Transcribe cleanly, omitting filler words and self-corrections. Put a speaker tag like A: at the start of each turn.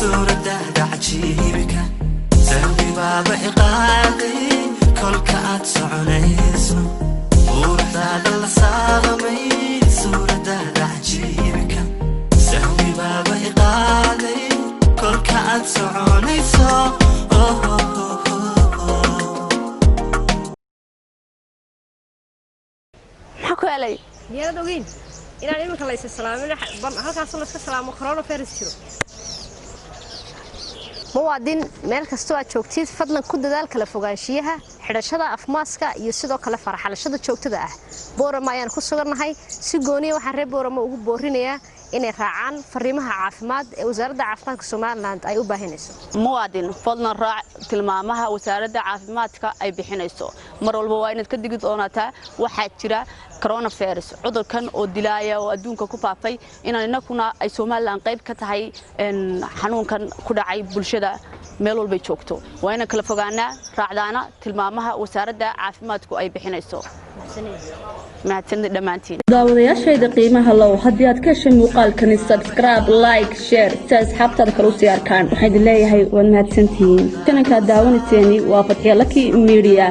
A: صورة عجيبك سهمي بابا إقادي كل كأت سعنيسو وردا دل صادمي صورة عجيبك سهمي بابا إقادي كل كأت سعنيسو
B: حكوا علي
C: يا دوين إن أنا يمكن ليس السلام هل كان صلنا السلام وكورونا فيروس شو muwaadin meel kastoo aad joogtid fadlan ku dadaal kala fogaanshiyaha xidhashada afmaaska iyo sidoo kale faraxalashada joogtada ah boorama ayaan ku sugannahay si gooniya waxaan reer boorama ugu boorinayaa inay raacaan fariimaha caafimaad ee wasaaradda caafimaadka Soomaaliland ay u baahinayso
B: muwaadin fadlan raac tilmaamaha wasaaradda caafimaadka ay bixinayso mar walba waa inaad ka digid doonataa waxa jira coronavirus cudurkan oo dilaaya oo adduunka ku faafay inanakuna ay Soomaaliland qayb ka tahay xanuunkan ku dhacay bulshada meel walba joogto waa in kala fogaana raacdaana tilmaamaha wasaaradda caafimaadku ay bixinayso mahadsanid dhamaantiin
D: daawadayaashayda qiimaha low haddii aad ka heshay muuqaalkan subscribe like share si asxaabtaada kale u sii arkaan waxaan leeyahay waad mahadsantihiin kanalka daawanateeni waa Fatxiya Lucky Media